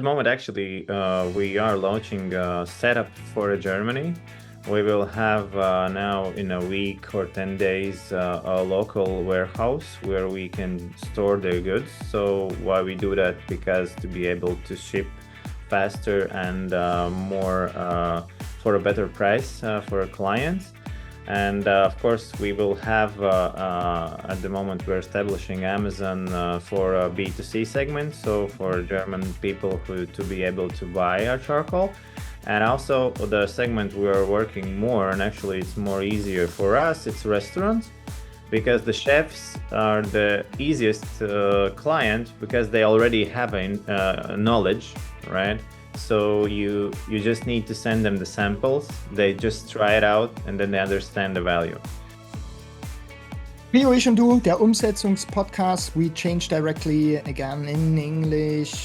the moment, actually, we are launching a setup for Germany. We will have now in a week or 10 days a local warehouse where we can store the goods. So why we do that? Because to be able to ship faster and more for a better price for our clients. And of course, we will have, at the moment, we're establishing Amazon for a B2C segment. So for German people to be able to buy our charcoal. And also the segment we are working more, and actually it's more easier for us, it's restaurants, because the chefs are the easiest client because they already have a knowledge, right? So you just need to send them the samples, they just try it out and then they understand the value. Prio Ich und du, der Umsetzungspodcast. We change directly again in English.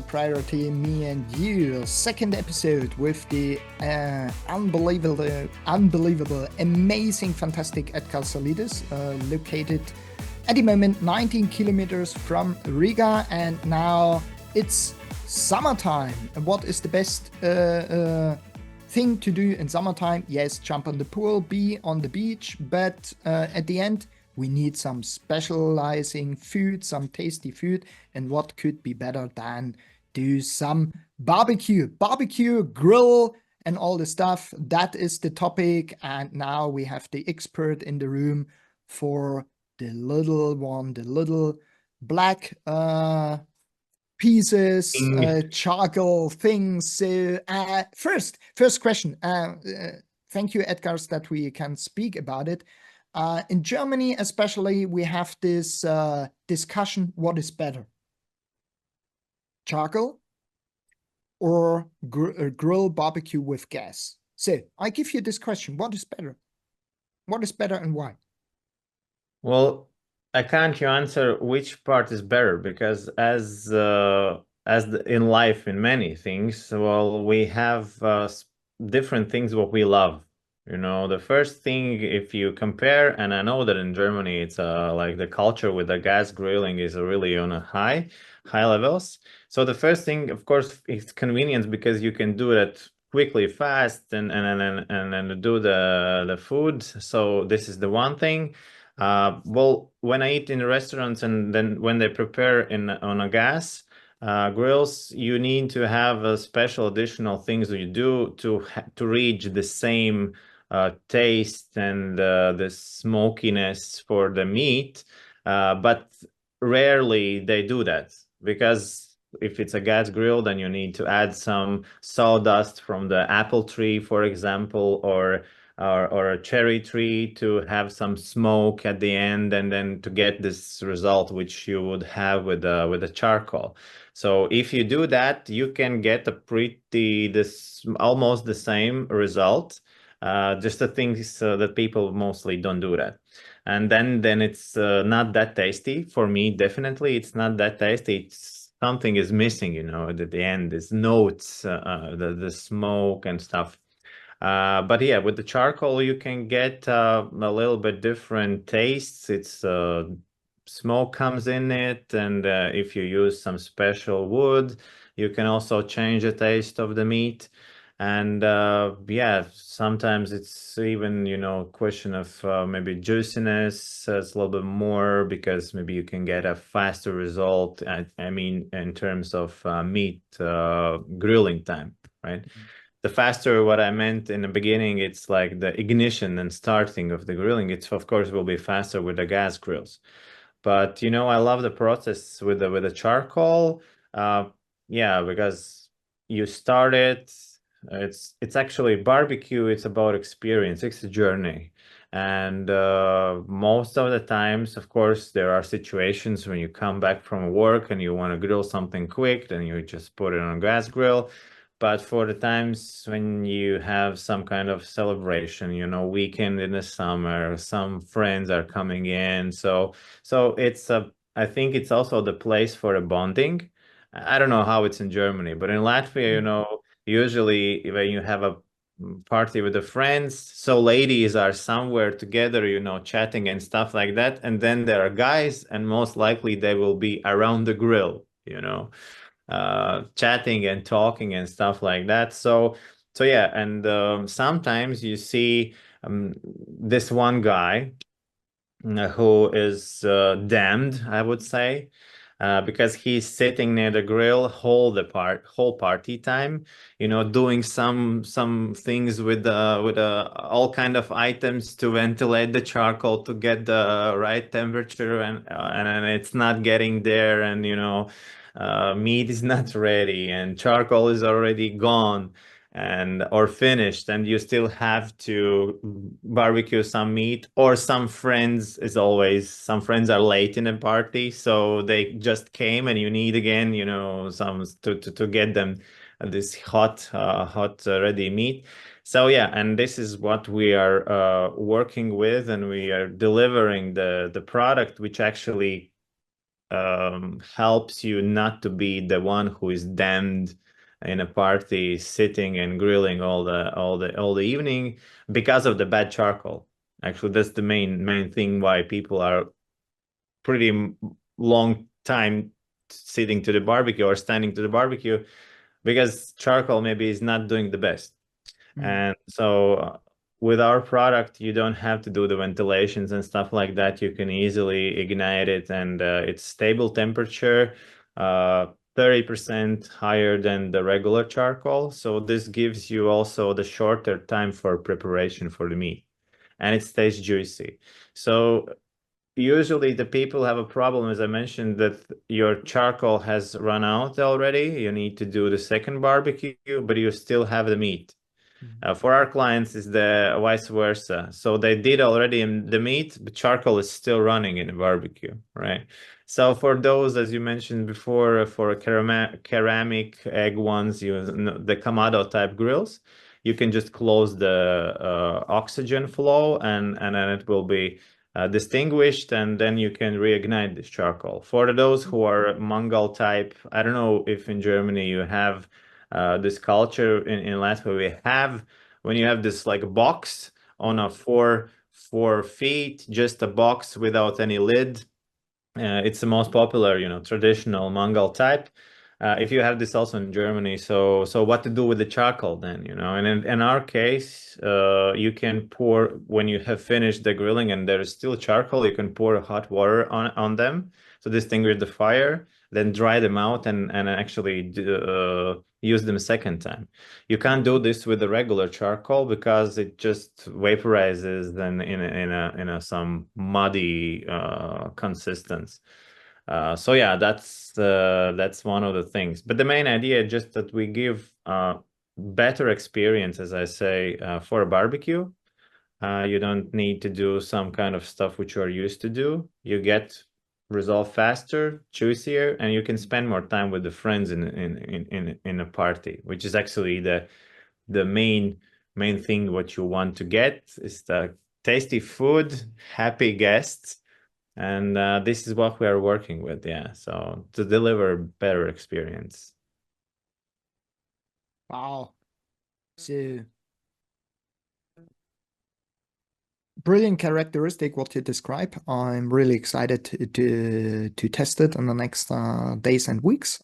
Priority, me and you. Second episode with the unbelievable, amazing, fantastic Edgars Zalitis, located at the moment 19 kilometers from Riga, and now it's summertime. What is the best thing to do in summertime? Yes, jump on the pool, be on the beach, but at the end, we need some specializing food, some tasty food. And what could be better than do some barbecue, grill, and all the stuff. That is the topic. And now we have the expert in the room for the little one, the little black pieces, charcoal things. So first question. Thank you, Edgars, that we can speak about it. In Germany, especially, we have this discussion, what is better? Charcoal or grill barbecue with gas? So I give you this question, what is better? What is better and why? Well, I can't answer which part is better, because in life, in many things, well, we have different things what we love. You know, the first thing, if you compare, and I know that in Germany, it's like the culture with the gas grilling is really on a high levels. So the first thing, of course, it's convenience, because you can do it quickly, fast, and do the food. So this is the one thing. Well, when I eat in restaurants, and then when they prepare on a gas grills, you need to have special additional things that you do to reach the same taste and the smokiness for the meat, but rarely they do that, because if it's a gas grill, then you need to add some sawdust from the apple tree, for example, or a cherry tree, to have some smoke at the end, and then to get this result which you would have with a charcoal. So if you do that, you can get almost the same result. Just the things that people mostly don't do that. And then it's not that tasty. For me, definitely, it's not that tasty. Something is missing, you know, at the end. There's notes, the smoke and stuff. But yeah, with the charcoal, you can get a little bit different tastes. It's smoke comes in it, and if you use some special wood, you can also change the taste of the meat. And yeah, sometimes it's even, you know, question of maybe juiciness is a little bit more, because maybe you can get a faster result. I mean, in terms of meat grilling time, right? The faster, what I meant in the beginning, it's like the ignition and starting of the grilling. It's, of course, will be faster with the gas grills. But, you know, I love the process with the charcoal. Yeah, because you start it. It's actually barbecue. It's about experience. It's a journey. And most of the times, of course, there are situations when you come back from work and you want to grill something quick, then you just put it on a gas grill. But for the times when you have some kind of celebration, you know, weekend in the summer, some friends are coming in. So it's I think it's also the place for a bonding. I don't know how it's in Germany, but in Latvia, you know, usually when you have a party with the friends, so ladies are somewhere together, you know, chatting and stuff like that. And then there are guys, and most likely they will be around the grill, you know. chatting and talking and stuff like that. So yeah, and sometimes you see this one guy who is damned, I would say, because he's sitting near the grill whole party time, doing some things with all kind of items to ventilate the charcoal to get the right temperature, and it's not getting there, and meat is not ready, and charcoal is already gone or finished, and you still have to barbecue some meat, or some friends are late in the party, so they just came and you need again some to get them this hot ready meat. So yeah, and this is what we are working with, and we are delivering the product which actually helps you not to be the one who is damned in a party, sitting and grilling all the evening because of the bad charcoal. Actually, that's the main thing why people are pretty long time sitting to the barbecue or standing to the barbecue, because charcoal maybe is not doing the best. And so with our product, you don't have to do the ventilations and stuff like that. You can easily ignite it, and it's stable temperature, 30% higher than the regular charcoal. So this gives you also the shorter time for preparation for the meat, and it stays juicy. So usually the people have a problem, as I mentioned, that your charcoal has run out already. You need to do the second barbecue, but you still have the meat. For our clients, is the vice versa. So they did already in the meat, but charcoal is still running in the barbecue, right? So for those, as you mentioned before, for ceramic egg ones, the Kamado type grills, you can just close the oxygen flow, and then it will be distinguished, and then you can reignite this charcoal. For those who are Mongol type, I don't know if in Germany you have this culture. In Latvia, we have, when you have this like box on a four feet, just a box without any lid. It's the most popular, traditional Mongol type. If you have this also in Germany, so what to do with the charcoal then, And in our case, you can pour, when you have finished the grilling and there is still charcoal, you can pour hot water on them to distinguish the fire, then dry them out, and actually use them a second time. You can't do this with the regular charcoal because it just vaporizes then in a some muddy consistence. So yeah, that's one of the things. But the main idea is just that we give better experience, as I say, for a barbecue. You don't need to do some kind of stuff which you are used to do. You get result faster, juicier, and you can spend more time with the friends in a party, which is actually the main thing what you want to get, is the tasty food, happy guests, and this is what we are working with. Yeah, so to deliver better experience. Wow. So brilliant characteristic what you describe. I'm really excited to test it in the next days and weeks.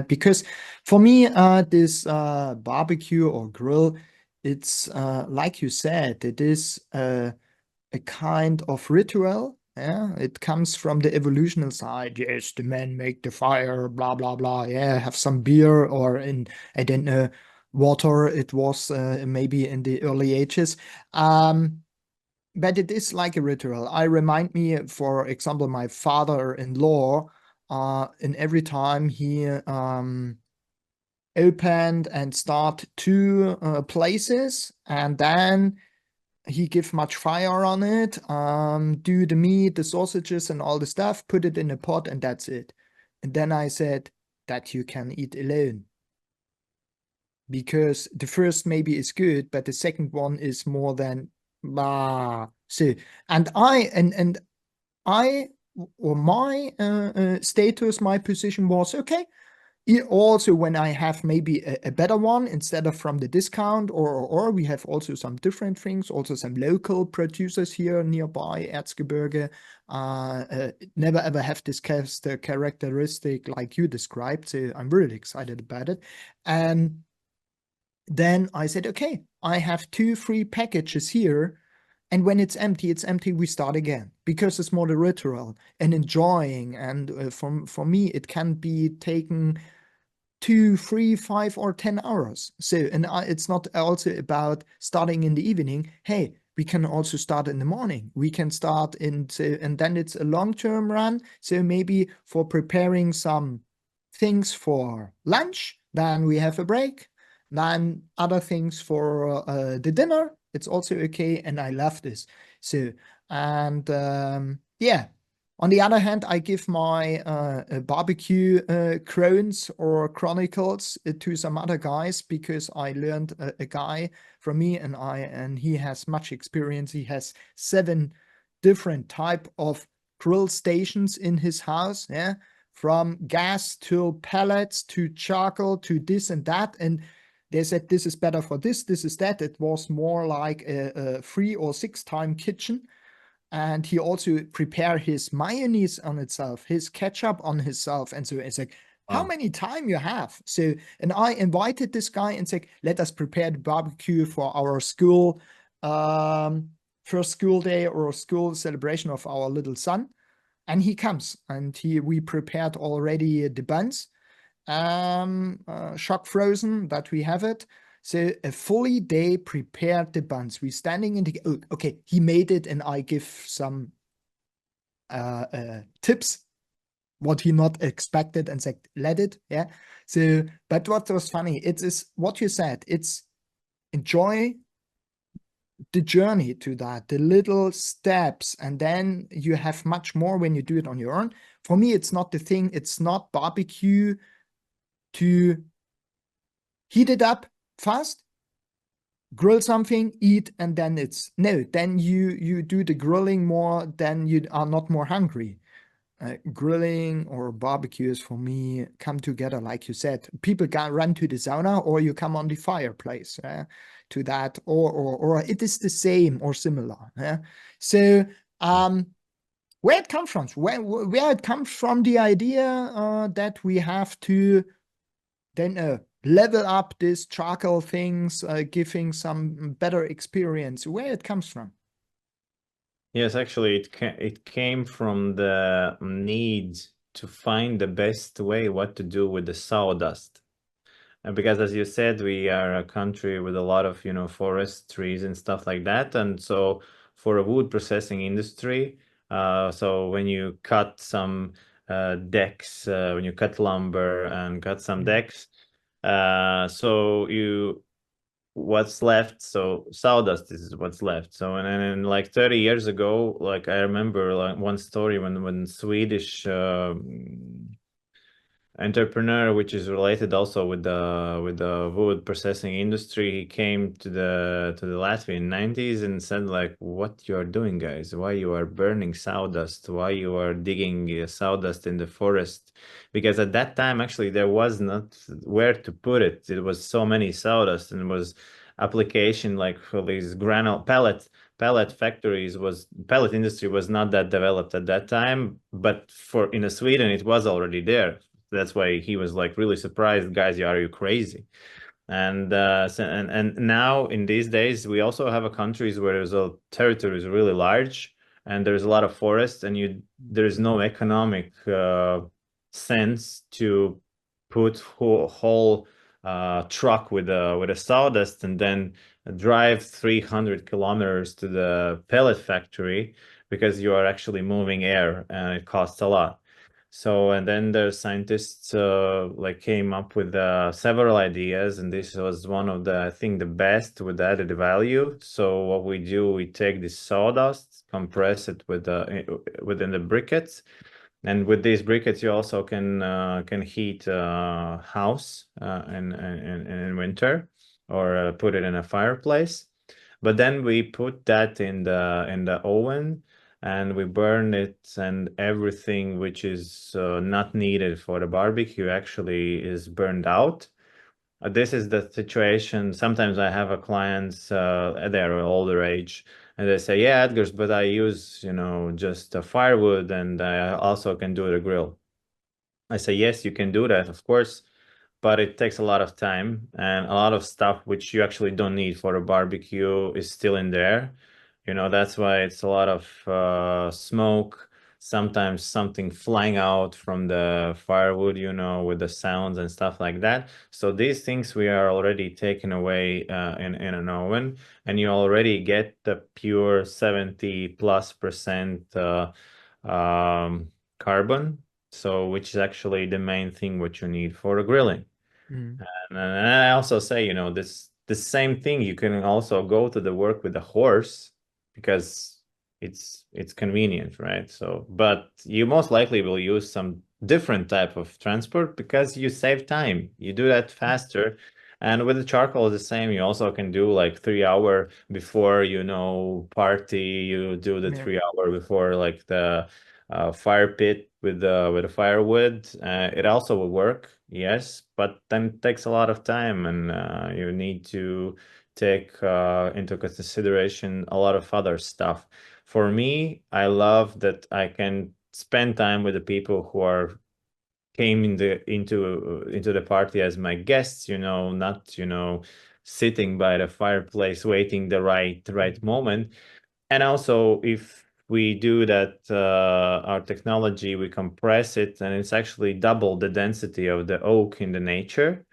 Because for me, this barbecue or grill, it's like you said, it is a kind of ritual. Yeah, it comes from the evolutionary side. Yes, the men make the fire, blah blah blah. Yeah, have some beer, or I don't know, water. It was maybe in the early ages. But it is like a ritual. I remind me, for example, my father-in-law, in every time he opened and start two places, and then he give much fire on it, do the meat, the sausages and all the stuff, put it in a pot, and that's it. And then I said that you can eat alone. Because the first maybe is good, but the second one is more than blah. So, and I or my status, my position was, okay, Also, when I have maybe a better one instead of from the discount, or we have also some different things, also some local producers here nearby, Erzgebirge, never ever have discussed the characteristic like you described. So I'm really excited about it. And then I said, okay, I have 2 free packages here. And when it's empty, we start again because it's more the ritual and enjoying. And for me, it can be taken 2, 3, 5, or 10 hours. So, and it's not also about starting in the evening. Hey, we can also start in the morning. We can start and then it's a long-term run. So maybe for preparing some things for lunch, then we have a break. Then other things for the dinner, it's also okay. And I love this. So, and yeah. On the other hand, I give my barbecue crones or chronicles to some other guys because I learned a guy from me and he has much experience. He has 7 different type of grill stations in his house. Yeah, from gas to pellets to charcoal to this and that. And they said this is better for this, this is that. It was more like a 3 or 6 time kitchen. And he also prepare his mayonnaise on itself, his ketchup on himself. And so it's like, how Wow. many time you have? So, and I invited this guy and said, let us prepare the barbecue for our school, first school day or school celebration of our little son. And he comes and we prepared already the buns, shock frozen that we have it. So a fully day prepared the buns. We standing in the, oh, okay, he made it and I give some tips, what he not expected and said, let it, yeah. So, but what was funny, it is what you said, it's enjoy the journey to that, the little steps, and then you have much more when you do it on your own. For me, it's not the thing, it's not barbecue to heat it up fast, grill something, eat, and then it's no. Then you do the grilling more. Then you are not more hungry. Grilling or barbecues for me come together, like you said. People can run to the sauna, or you come on the fireplace to that, or it is the same or similar. So where it comes from? Where it comes from? The idea that we have to then level up these charcoal things, giving some better experience, where it comes from. Yes, actually, it came from the need to find the best way what to do with the sawdust. Because as you said, we are a country with a lot of, forest trees and stuff like that. And so for a wood processing industry, so when you cut some decks, when you cut lumber and cut some decks, so what's left, so sawdust is what's left. So and like 30 years ago, like I remember like one story when Swedish entrepreneur, which is related also with the wood processing industry, he came to the Latvian 90s and said like, what you are doing, guys, why you are burning sawdust, why you are digging sawdust in the forest, because at that time actually there was not where to put it. It was so many sawdust, and it was application like for these granule pellet factories, was pellet industry was not that developed at that time, but for in Sweden it was already there. That's why he was like really surprised, guys, are you crazy? And and now in these days we also have a countries where there's a territory is really large and there's a lot of forests, and there's no economic sense to put whole truck with a sawdust and then drive 300 kilometers to the pellet factory, because you are actually moving air and it costs a lot. So, and then the scientists like came up with several ideas, and this was one of the, I think, the best with added value. So what we do, we take this sawdust, compress it within the briquettes, and with these briquettes you also can heat a house in winter, or put it in a fireplace. But then we put that in the oven, and we burn it, and everything which is not needed for the barbecue actually is burned out. This is the situation. Sometimes I have a clients, they're older age, and they say, yeah, Edgars, but I use, just firewood, and I also can do the grill. I say, yes, you can do that, of course, but it takes a lot of time, and a lot of stuff which you actually don't need for a barbecue is still in there. That's why it's a lot of smoke, sometimes something flying out from the firewood, with the sounds and stuff like that. So these things we are already taken away in an oven, and you already get the pure 70+% carbon. So which is actually the main thing what you need for a grilling. And I also say, this the same thing. You can also go to the work with a horse because it's convenient, right? So, but you most likely will use some different type of transport because you save time. You do that faster. And with the charcoal, the same. You also can do like 3 hour before, party. You do the 3 hour before like the fire pit with the firewood. It also will work, yes, but then it takes a lot of time, and you need to take into consideration a lot of other stuff. For me, I love that I can spend time with the people who are came into the party as my guests, not sitting by the fireplace waiting the right moment. And also, if we do that, our technology, we compress it, and it's actually double the density of the oak in the nature.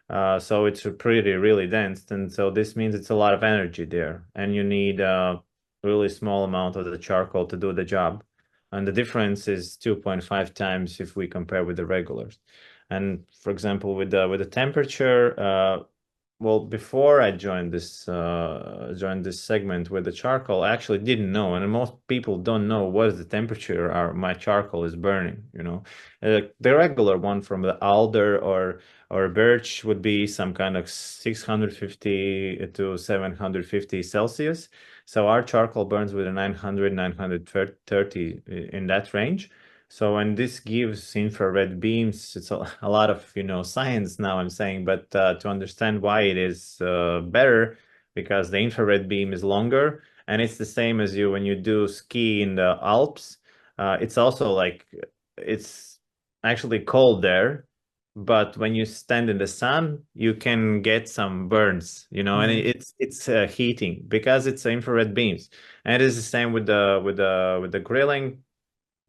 So it's really dense. And so this means it's a lot of energy there, and you need a really small amount of the charcoal to do the job. And the difference is 2.5 times if we compare with the regulars. And for example, with the temperature, well, before I joined this segment with the charcoal, I actually didn't know, and most people don't know what is the temperature my charcoal is burning. The regular one from the alder or birch would be some kind of 650 to 750 Celsius. So our charcoal burns with a 900, 930 in that range. So, and this gives infrared beams. It's a lot of, science now I'm saying, but to understand why it is better, because the infrared beam is longer, and it's the same as when you do ski in the Alps. It's also like, it's actually cold there, but when you stand in the sun, you can get some burns, and it's heating because it's infrared beams. And it is the same with the grilling.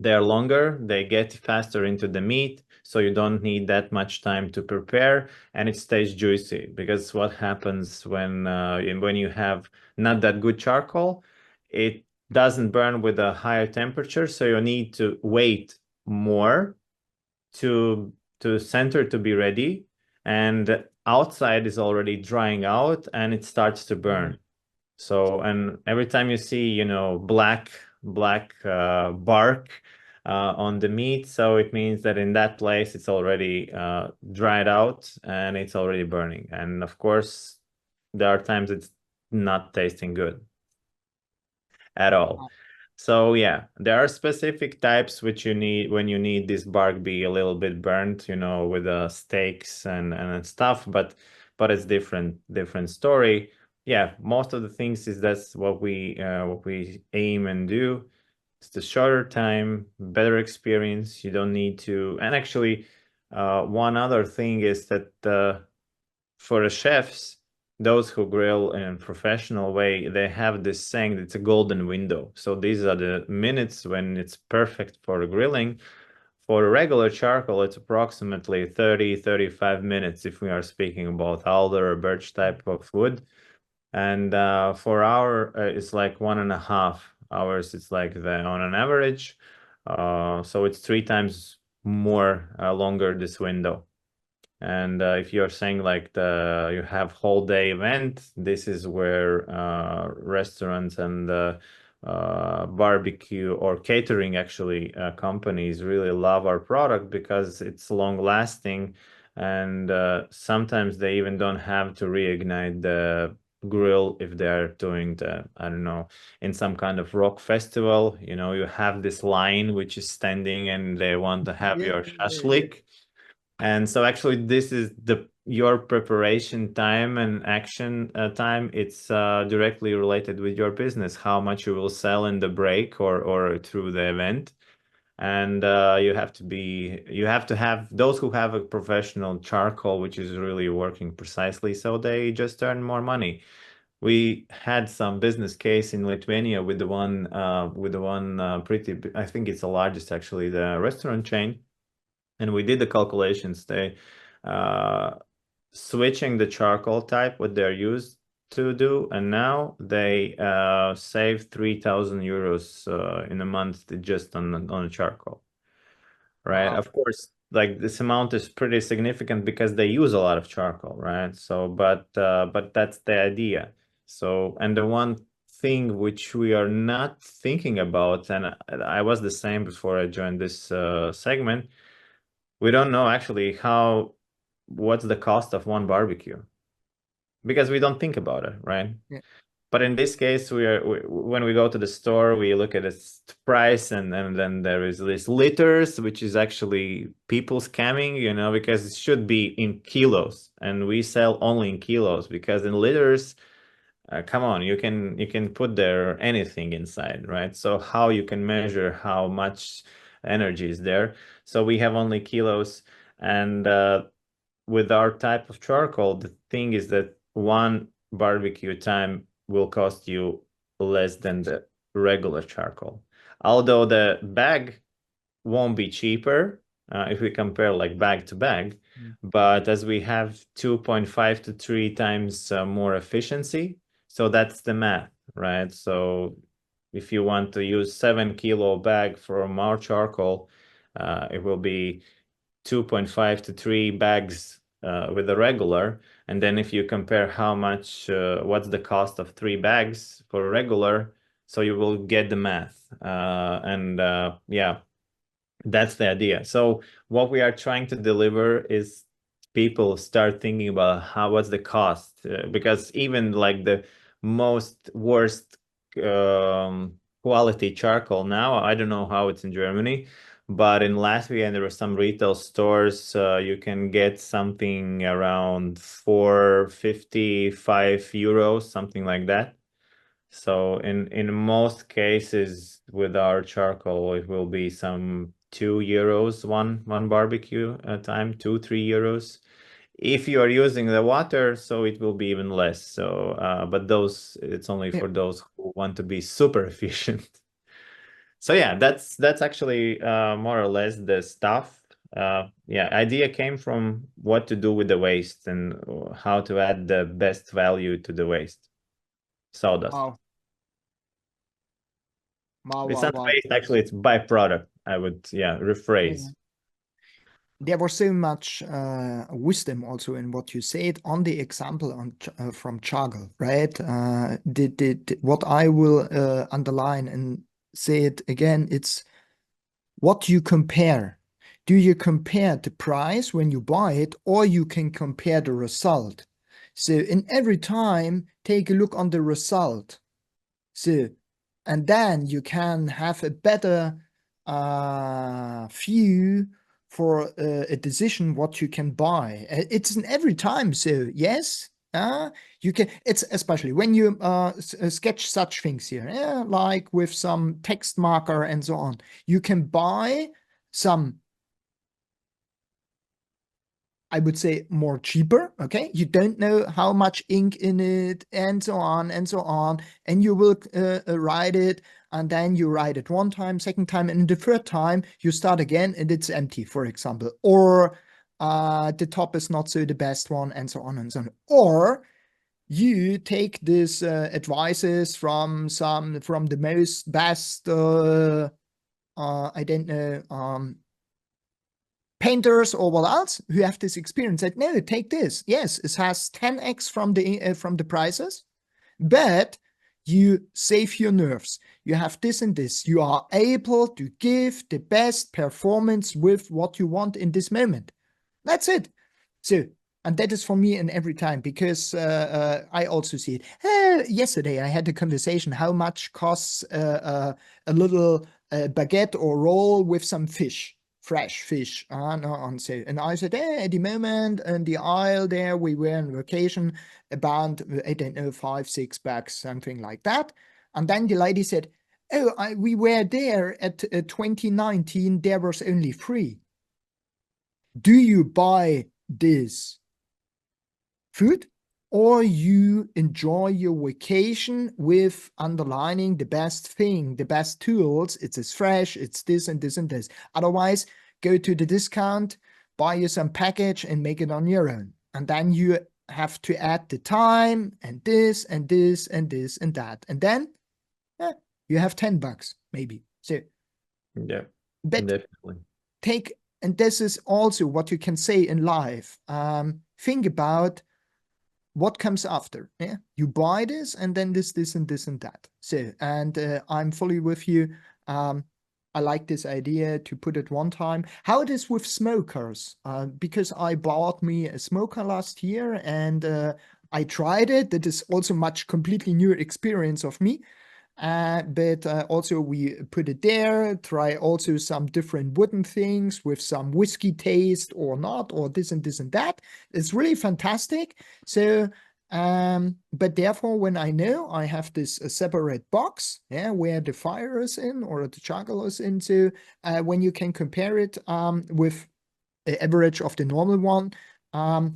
They're longer, they get faster into the meat, so you don't need that much time to prepare, and it stays juicy. Because what happens when you have not that good charcoal, it doesn't burn with a higher temperature, so you need to wait more to center to be ready, and outside is already drying out and it starts to burn. So, and every time you see, black bark on the meat, so it means that in that place it's already dried out and it's already burning. And of course, there are times it's not tasting good at all. So yeah, there are specific types which you need when you need this bark be a little bit burnt, with the steaks and stuff, but it's different story. Yeah, most of the things is that's what we aim and do. It's the shorter time, better experience. You don't need to. And actually, one other thing is that for the chefs, those who grill in a professional way, they have this saying that it's a golden window. So these are the minutes when it's perfect for grilling. For a regular charcoal, it's approximately 35 minutes if we are speaking about alder or birch type of wood. And for it's like 1.5 hours. It's like on an average. So it's 3 times more longer this window. And if you're saying like you have whole day event, this is where restaurants and barbecue or catering actually companies really love our product because it's long lasting, and sometimes they even don't have to reignite grill if they're doing the, I don't know, in some kind of rock festival, you know, you have this line which is standing and they want to have your shashlik. And so actually this is your preparation time and action time. It's directly related with your business, how much you will sell in the break or through the event. And you have to have those who have a professional charcoal, which is really working precisely, so they just earn more money. We had some business case in Lithuania with the one pretty, I think it's the largest actually, the restaurant chain. And we did the calculations. They switching the charcoal type, what they're used to do, and now they save 3,000 euros in a month just on charcoal, right? Wow. Of course, like this amount is pretty significant because they use a lot of charcoal, right? So, but that's the idea. So, and the one thing which we are not thinking about, and I was the same before I joined this segment, we don't know actually what's the cost of one barbecue, because we don't think about it, right? Yeah. But in this case, when we go to the store, we look at its price, and then there is this liters, which is actually people scamming, you know, because it should be in kilos, and we sell only in kilos, because in liters, come on, you can put there anything inside, right? So how you can measure how much energy is there? So we have only kilos, and with our type of charcoal, the thing is that one barbecue time will cost you less than the regular charcoal. Although the bag won't be cheaper if we compare like bag to bag, but as we have 2.5 to 3 times more efficiency, so that's the math, right? So if you want to use 7 kilo bag from our charcoal, it will be 2.5 to 3 bags with the regular. And then if you compare how much, what's the cost of 3 bags for regular, so you will get the math. Yeah, that's the idea. So what we are trying to deliver is people start thinking about what's the cost, because even like the most worst quality charcoal now, I don't know how it's in Germany, but in Latvia, and there are some retail stores, you can get something around 4.55 euros, something like that. So in most cases with our charcoal, it will be some 2 euros one barbecue time, 2-3 euros. If you are using the water, so it will be even less. So, but it's only Yeah. for those who want to be super efficient. So yeah, that's actually more or less the stuff. Yeah, idea came from what to do with the waste and how to add the best value to the waste. Sawdust. Wow. Wow, It's wow, not wow. waste, actually, it's byproduct. I would, rephrase. Yeah. There was so much wisdom also in what you said on the example from charcoal, right? What I will underline and say it again, it's what you compare. Do you compare the price when you buy it, or you can compare the result? So in every time, take a look on the result. So, and then you can have a better view for a decision what you can buy. It's in every time. So yes, you can. It's especially when you sketch such things here, like with some text marker and so on. You can buy some, I would say, more cheaper. Okay, you don't know how much ink in it, and so on and so on, and you will write it, and then you write it one time, second time, and the third time you start again, and it's empty, for example, or the top is not so the best one, and so on and so on. Or you take these advices from the most best I don't know, painters or what else who have this experience, said, no, take this. Yes, it has 10x from the prices, but you save your nerves. You have this and this. You are able to give the best performance with what you want in this moment. That's it. So And that is for me in every time, because I also see it. Yesterday I had a conversation, how much costs a little baguette or roll with some fish, fresh fish on sale. And I said, at the moment in the aisle there, we were on vacation, about, I don't know, $5-6, something like that. And then the lady said, oh, we were there at 2019, there was only 3. Do you buy this food, or you enjoy your vacation with underlining the best thing, the best tools? It's fresh, it's this and this and this. Otherwise, go to the discount, buy you some package and make it on your own. And then you have to add the time and this and this and this and that. And then you have $10 maybe. So Yeah, but definitely. take, and this is also what you can say in life. Think about what comes after. Yeah, you buy this and then this and this and that. So, and I'm fully with you. I like this idea to put it one time. How it is with smokers? Because I bought me a smoker last year, and I tried it. That is also much completely new experience of me. But also we put it there, try also some different wooden things with some whiskey taste or not, or this and this and that. It's really fantastic. So, but therefore, when I know I have this separate box, yeah, where the fire is in or the charcoal is in, so when you can compare it with the average of the normal one,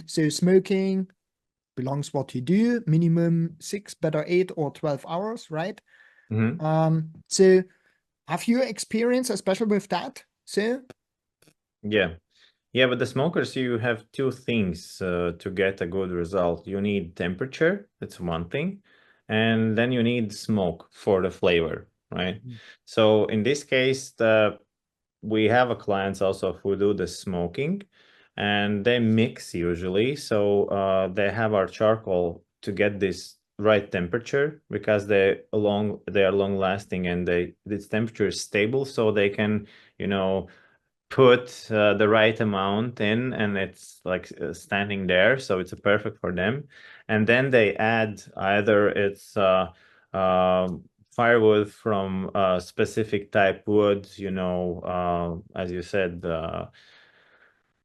so smoking belongs what you do, minimum 6, better 8 or 12 hours, right? So have you experience, especially with that? So Yeah. Yeah, but the smokers, you have two things to get a good result. You need temperature, that's one thing, and then you need smoke for the flavor, right? So in this case, we have a clients also who do the smoking, and they mix usually. So they have our charcoal to get this right temperature, because they are long lasting, and this temperature is stable, so they can, put the right amount in, and it's like standing there, so it's perfect for them. And then they add either it's firewood from specific type wood, as you said,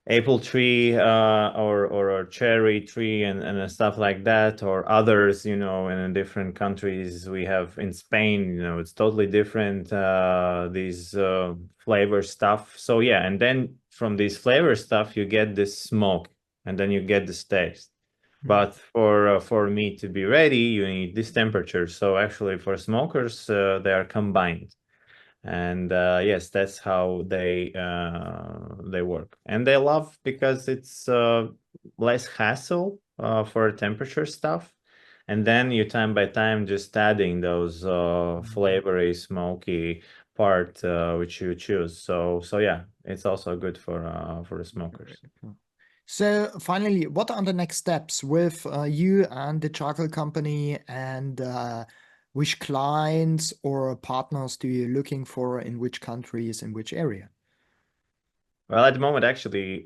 apple tree, or a cherry tree, and stuff like that, or others, in different countries. We have in Spain, it's totally different, these flavor stuff. So yeah, and then from this flavor stuff you get this smoke, and then you get this taste. But for meat to be ready, you need this temperature. So actually for smokers, they are combined. And yes, that's how they work, and they love, because it's less hassle for temperature stuff. And then you time by time just adding those flavory, smoky part, which you choose. So yeah, it's also good for the smokers. So finally, what are the next steps with you and the charcoal company, and which clients or partners do you looking for, in which countries, in which area? Well, at the moment, actually,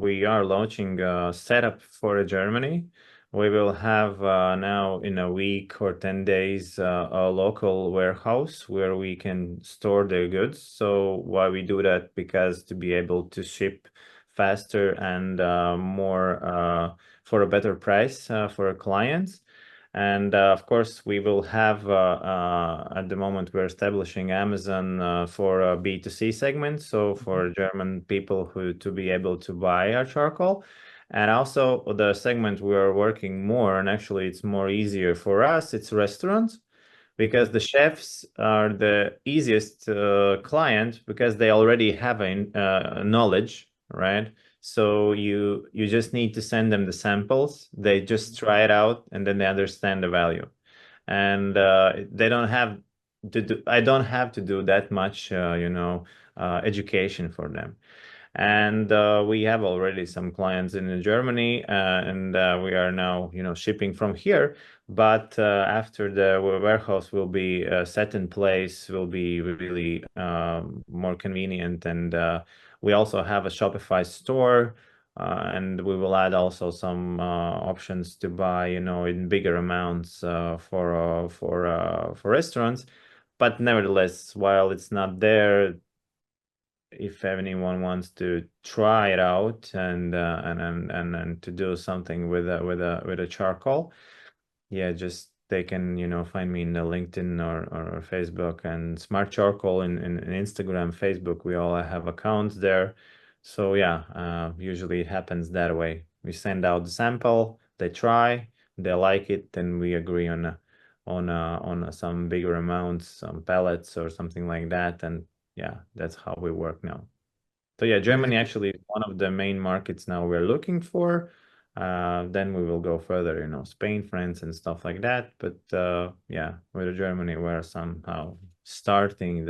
we are launching a setup for Germany. We will have now in a week or 10 days a local warehouse where we can store the goods. So why we do that? Because to be able to ship faster and more for a better price for our clients. And of course, we will have, at the moment, we're establishing Amazon for a B2C segment. So for German people to be able to buy our charcoal. And also the segment we are working more, and actually it's more easier for us, it's restaurants, because the chefs are the easiest client, because they already have a knowledge, right? So you just need to send them the samples. They just try it out, and then they understand the value. And they don't have to do. I don't have to do that much, education for them. And we have already some clients in Germany, and we are now, shipping from here. But after the warehouse will be set in place, will be really more convenient. And we also have a Shopify store and we will add also some options to buy, in bigger amounts for restaurants. But nevertheless, while it's not there, if anyone wants to try it out and to do something with a charcoal, yeah, just they can find me in the LinkedIn or Facebook, and Smart Charcoal in Instagram, Facebook. We all have accounts there. So yeah, usually it happens that way. We send out the sample, they try, they like it, then we agree on some bigger amounts, some pellets or something like that, and yeah, that's how we work now. So yeah, Germany actually is one of the main markets now we're looking for. Then we will go further, Spain, France, and stuff like that. But yeah, with Germany, we're somehow starting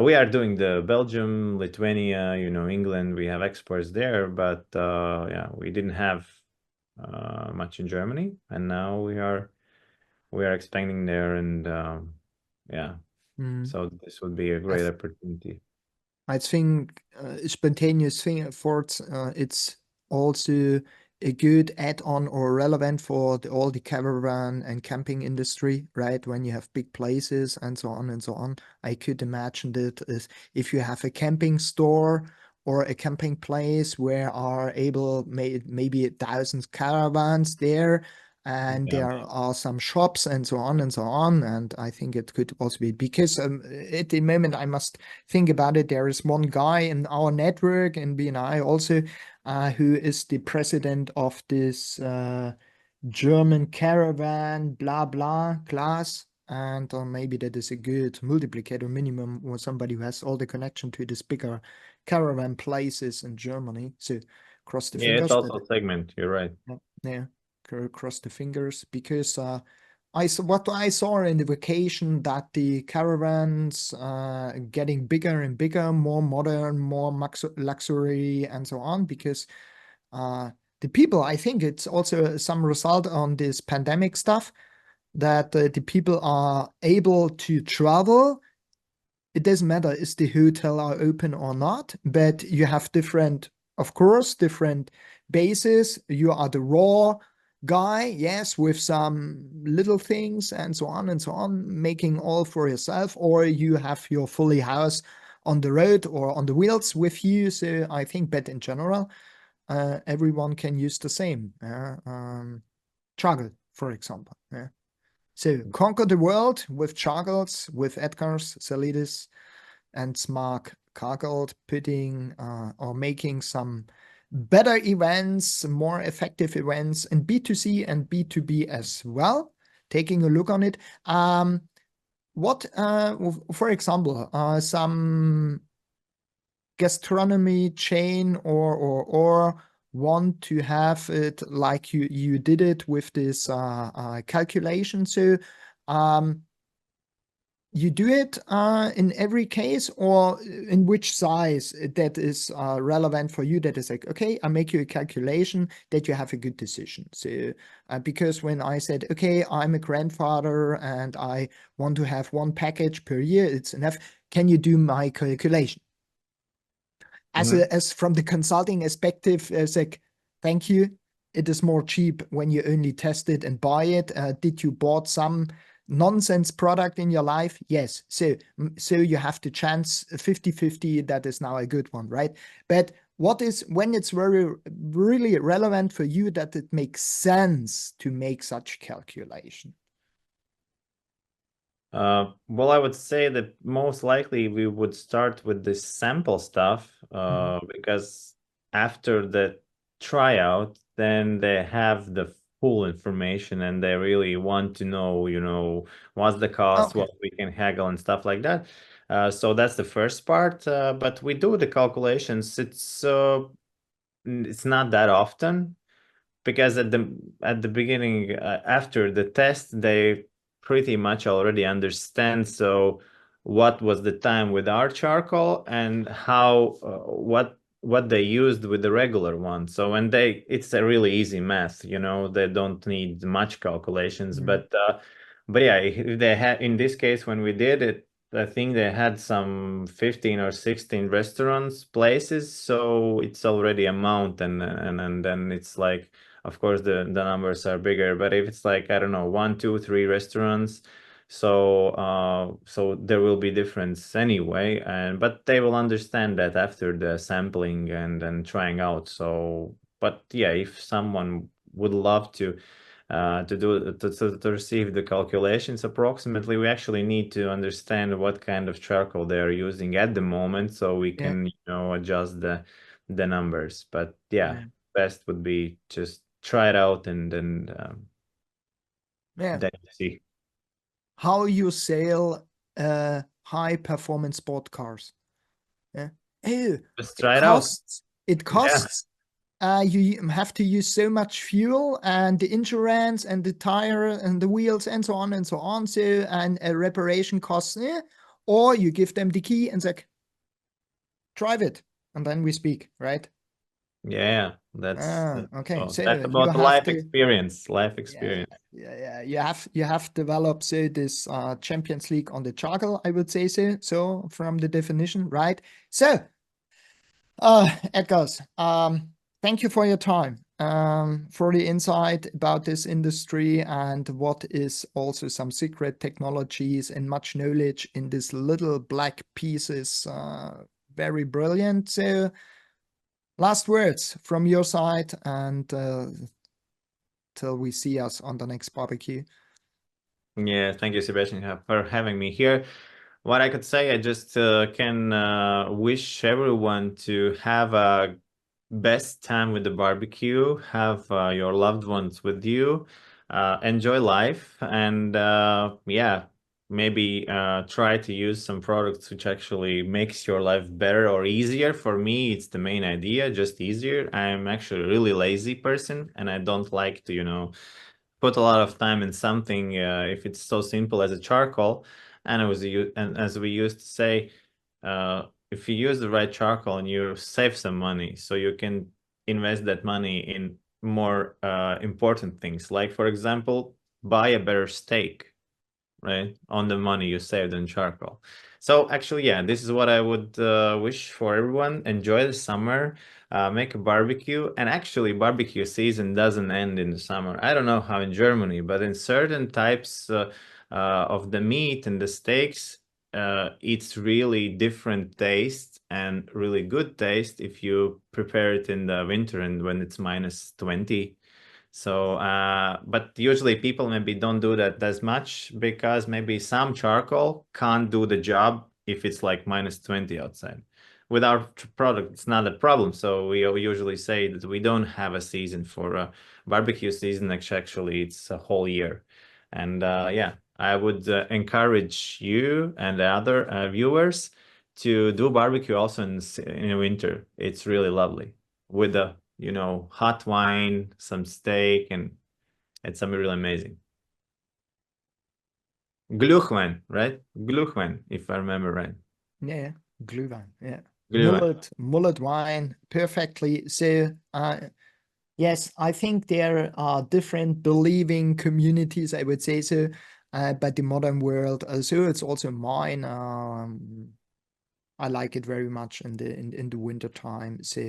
we are doing the Belgium, Lithuania, England. We have exports there, but yeah, we didn't have much in Germany, and now we are expanding there, and yeah, so this would be a great opportunity. I think spontaneous thoughts, it's also a good add-on or relevant for all the caravan and camping industry, right? When you have big places and so on and so on. I could imagine that is if you have a camping store or a camping place where are able maybe thousands caravans there, and Yeah. there are some shops and so on and so on. And I think it could also be because at the moment I must think about it. There is one guy in our network and BNI also who is the president of this German caravan blah blah class. And maybe that is a good multiplicator minimum or somebody who has all the connection to these bigger caravan places in Germany. So cross the Yeah, it's fingers. also a segment. You're right. Yeah, cross the fingers because what I saw in the vacation that the caravans getting bigger and bigger, more modern, more luxury, and so on. Because the people, I think it's also some result on this pandemic stuff that the people are able to travel. It doesn't matter is the hotel are open or not, but you have different, of course, different bases. You are the raw guy, yes, with some little things and so on, making all for yourself, or you have your fully house on the road or on the wheels with you. So I think, but in general, everyone can use the same. Travel, for example. Yeah. So conquer the world with chargals, with Edgars Zalitis and Smart Cargold, putting or making some better events, more effective events in B2C and B2B as well. Taking a look on it. What, for example, some gastronomy chain or want to have it like you did it with this calculation. So you do it in every case, or in which size that is relevant for you, that is like, okay, I make you a calculation that you have a good decision. So because when I said, okay, I'm a grandfather and I want to have one package per year, it's enough. Can you do my calculation? As from the consulting perspective, it's like, thank you. It is more cheap when you only test it and buy it. Did you bought some nonsense product in your life? Yes. So you have the chance 50-50 that is now a good one, right? But what is when it's really relevant for you that it makes sense to make such calculation? Well, I would say that most likely we would start with this sample stuff because after the tryout, then they have the full information and they really want to know, what's the cost, Okay. what we can haggle and stuff like that. So that's the first part. But we do the calculations. It's not that often because at the beginning, after the test, they pretty much already understand. So what was the time with our charcoal and how what they used with the regular one. So it's a really easy math, they don't need much calculations. But yeah, if they had in this case when we did it, I think they had some 15 or 16 restaurants places, so it's already a mountain, and then it's like, of course, the numbers are bigger. But if it's like, I don't know, one, two, three restaurants, so there will be difference anyway, and but they will understand that after the sampling and then trying out. So, but yeah, if someone would love to receive the calculations approximately, we actually need to understand what kind of charcoal they are using at the moment, so we Yeah, can, adjust the numbers. But yeah, yeah, best would be just try it out and then yeah. then you see. How you sell high performance sport cars? Yeah. Oh, Just it try it out. costs. It Yeah. costs. You have to use so much fuel and the insurance and the tire and the wheels and so on and so on. So and a reparation costs. Or you give them the key and say, drive it, and then we speak, right? Yeah, that's Okay. so that's So you about have life to. experience, life Yeah, experience. yeah, yeah. You have developed so this Champions League on the charcoal, I would say so. So from the definition, right? So, Edgars, thank you for your time, for the insight about this industry and what is also some secret technologies and much knowledge in this little black pieces. Very brilliant. So, last words from your side, and till we see us on the next barbecue. Yeah, thank you, Sebastian, for having me here. What I could say, I just can wish everyone to have a best time with the barbecue, have your loved ones with you, enjoy life, and yeah, maybe try to use some products which actually makes your life better or easier. For me, it's the main idea, just easier. I'm actually a really lazy person, and I don't like to, put a lot of time in something if it's so simple as a charcoal. And as we used to say, if you use the right charcoal and you save some money, so you can invest that money in more important things, like for example, buy a better steak, right, on the money you saved in charcoal. So actually, yeah, this is what I would wish for everyone. Enjoy the summer, make a barbecue. And actually, barbecue season doesn't end in the summer. I don't know how in Germany, but in certain types of the meat and the steaks, it's really different taste and really good taste if you prepare it in the winter and when it's -20. So, but usually people maybe don't do that as much because maybe some charcoal can't do the job if it's like -20 outside. With our product, it's not a problem. So we usually say that we don't have a season for a barbecue season. Actually, it's a whole year. And yeah, I would encourage you and the other viewers to do barbecue also in winter. It's really lovely with the hot wine, some steak, and it's something really amazing. Gluchwein, right? Gluchwein, if I remember right. Yeah, Glühwein. Yeah, Glühwein. mullet wine, perfectly. So, yes, I think there are different believing communities, I would say so, but the modern world. So it's also mine. I like it very much in the winter time. So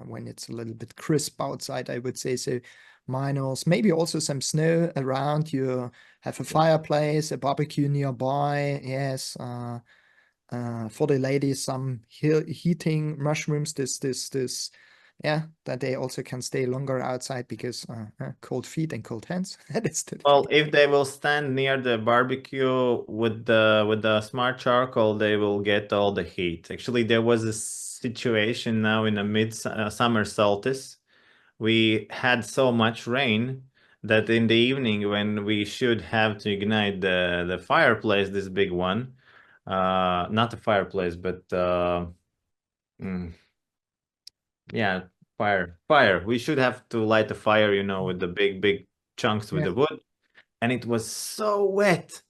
when it's a little bit crisp outside, I would say so. Minus maybe also some snow around. You have a fireplace, a barbecue nearby. Yes. For the ladies, some heating mushrooms. This. Yeah, that they also can stay longer outside because cold feet and cold hands. That is the Well, if they will stand near the barbecue with the smart charcoal, they will get all the heat. Actually, there was a situation now in the mid summer solstice. We had so much rain that in the evening when we should have to ignite the fireplace, this big one, not the fireplace, but mm, yeah, fire. We should have to light the fire, with the big chunks with yeah, the wood, and it was so wet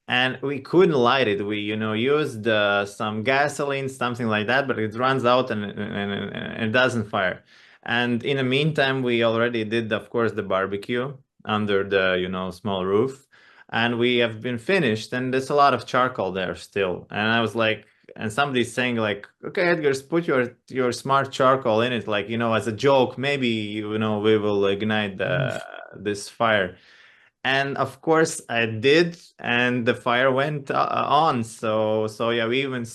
and we couldn't light it. We used some gasoline, something like that, but it runs out and it doesn't fire. And in the meantime we already did, of course, the barbecue under the small roof. and we have been finished, and there's a lot of charcoal there still. And I was like, and somebody's saying like, okay, Edgars, put your smart charcoal in it, like, as a joke, maybe, we will ignite this fire. And of course I did, and the fire went on. So yeah, we even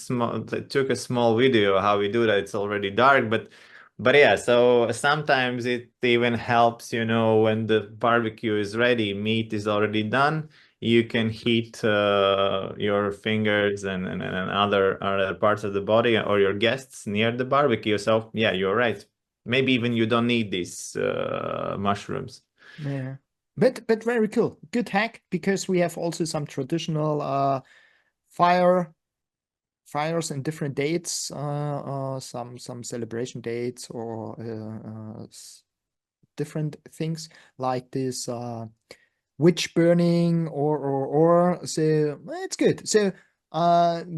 took a small video how we do that. It's already dark, but yeah, so sometimes it even helps, when the barbecue is ready, meat is already done, you can heat your fingers and other parts of the body, or your guests near the barbecue. So yeah, you're right. Maybe even you don't need these mushrooms. Yeah. But very cool. Good hack, because we have also some traditional fires and different dates, some celebration dates, or different things like this witch burning, or so it's good. So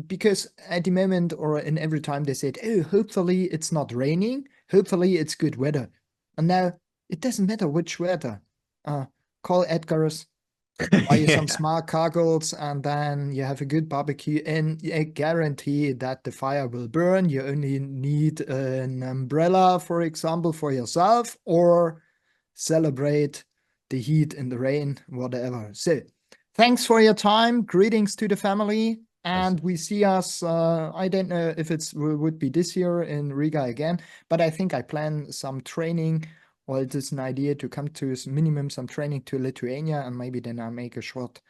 because at the moment, or in every time, they said, oh, hopefully it's not raining, hopefully it's good weather. And now it doesn't matter which weather. Call Edgars, buy you some smart goggles, and then you have a good barbecue, and I guarantee that the fire will burn. You only need an umbrella, for example, for yourself, or celebrate the heat in the rain, whatever. So thanks for your time. Greetings to the family. And we see us, I don't know if it would be this year in Riga again, but I think I plan some training, or it is an idea to come to minimum some training to Lithuania, and maybe then I make a short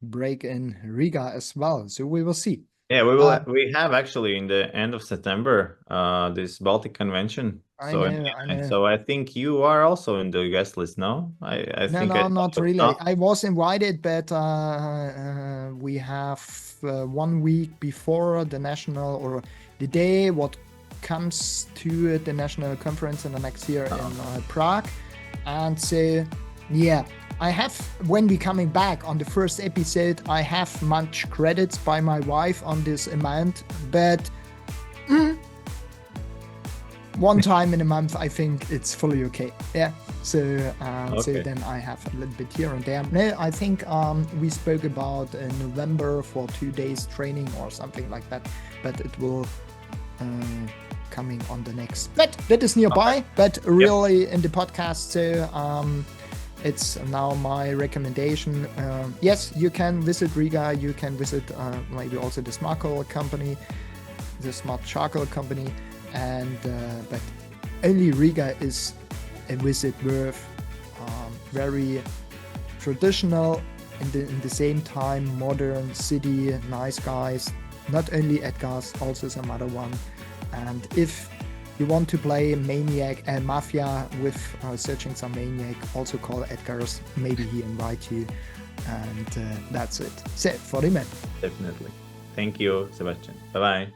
break in Riga as well. So we will see. Yeah, we will. We have actually in the end of September this Baltic Convention. I know. So I think you are also in the guest list, no? I think No, not really. No? I was invited, but we have 1 week before the national, or the day what comes to the national conference in the next year in Prague. And so, yeah, I have, when we coming back on the first episode, I have much credits by my wife on this amount, but one time in a month, I think it's fully okay. Yeah. So then I have a little bit here and there. No, I think we spoke about November for 2 days training or something like that, but it will coming on the next. But that is nearby, but really in the podcast. So it's now my recommendation. Yes, you can visit Riga. You can visit maybe also the smart charcoal company, and but only Riga is a visit worth. Very traditional, in the same time modern city, nice guys. Not only Edgars, also some other one. And if you want to play Maniac and Mafia with searching some Maniac, also call Edgars. Maybe he invite you, and that's it. So for the man. Definitely. Thank you, Sebastian. Bye bye.